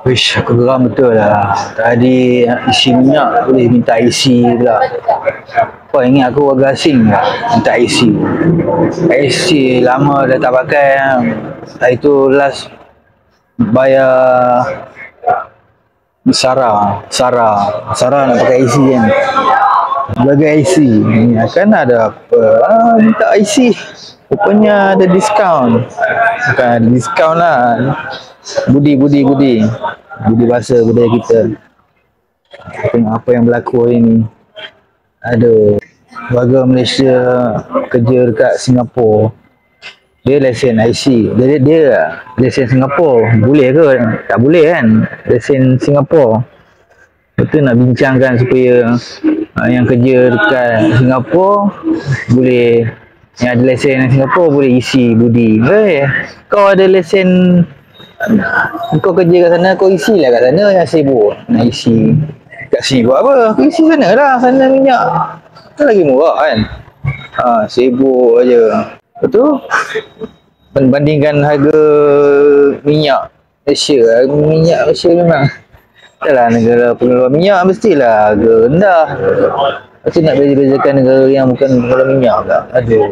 Wish, aku geram betul lah. Tadi isi minyak boleh minta isi pula. Kau ingat aku agak asing tak? Minta isi. Isi lama dah tak pakai. Hari tu last bayar Sarah nak pakai IC kan. Sebagai IC kan ada apa, minta IC, rupanya ada diskaun. Bukan ada diskaun lah, budi bahasa budaya kita. Tengok apa yang berlaku hari ni. Ada warga Malaysia kerja dekat Singapura, dia lesen IC, dia lesen Singapura, boleh ke? Tak boleh kan, lesen Singapura. Betul nak bincangkan supaya yang kerja dekat Singapura boleh, yang ada lesen Singapura boleh isi budi. Kau ada lesen, kau kerja kat sana, kau isilah kat sana. Yang sibuk nak isi kat sini buat apa? Kau isi sana lah, sana minyak kan lagi murah kan. Sibuk aja. Betul? Bandingkan harga minyak Malaysia memang adalah negara pengeluar minyak, mestilah harga rendah. Lepas tu nak beza-bezakan negara yang bukan pengeluar minyak tak? Aduh.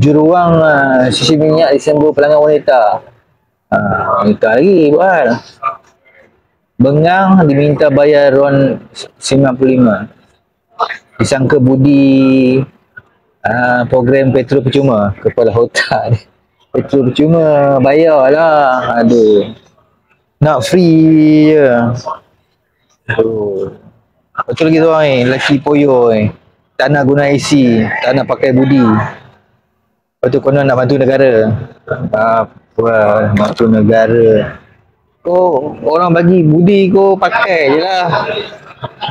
Juruang sisi minyak disembur pelanggan wanita. Wanita lagi buat. Bengang diminta bayar RON 95. Disangka budi program petrol percuma. Kepala otak ni. Petrol percuma, bayarlah. Aduh. Nak free je. Betul lagi seorang ni, lelaki poyo ni. Tak nak guna IC, tak nak pakai budi. Lepas tu konon nak bantu negara. Apa, bantu negara. Kau orang bagi budi, kau pakai je lah.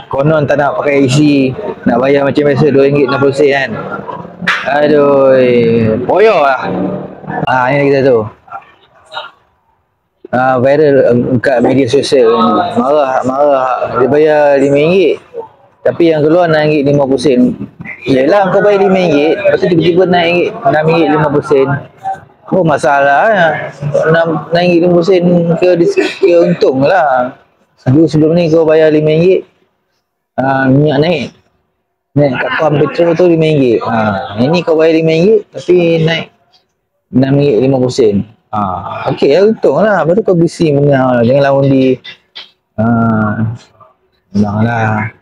Konon tak nak pakai IC, nak bayar macam biasa RM2.60 kan. Aduh, poyo lah. Ini kita tu. Viral kat media sosial, marah dia bayar RM5 tapi yang keluar RM6.50. Yelah, kau bayar RM5, lepas tu tiba-tiba naik RM6.50. Oh, masalah RM6.50 ke untung lah. Sebelum ni kau bayar RM5, minyak naik kat pam petrol tu RM5. Ini kau bayar RM5 tapi naik RM6.50. Okey lah, untung lah. Lepas tu kau bisi menang lah. Janganlah undi. Menang lah.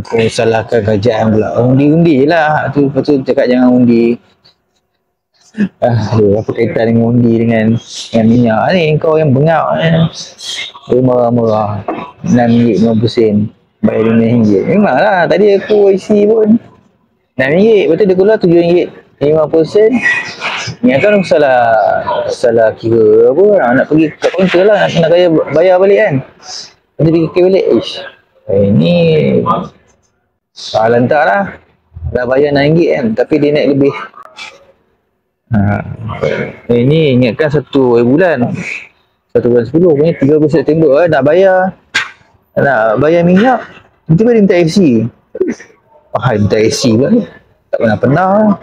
Kau salahkan kerajaan pula. Undi lah. Lepas tu cakap jangan undi. Aduh, apa kaitan dengan undi dengan minyak ni? Kau yang bengap dia marah-marah. RM6.50 bayar RM5. Memanglah tadi aku isi pun RM6. Lepas tu dia keluar RM7.50. Ni kan salah kira apa, nak pergi kat kaunter lah, nak bayar balik kan. Nanti pergi ke balik, ini lantak lah. Dah bayar RM6 kan, tapi dia naik lebih. Ini ingatkan 1 bulan 10 punya 30 September nak bayar minyak, tiba-tiba dia minta FC. Minta FC pula ni, tak pernah lah.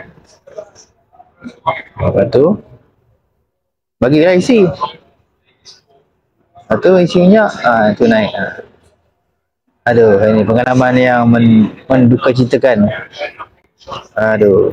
Lepas tu bagilah isi. Lepas tu isi minyak, tu naik. Aduh, ini pengalaman yang menduka citakan. Aduh.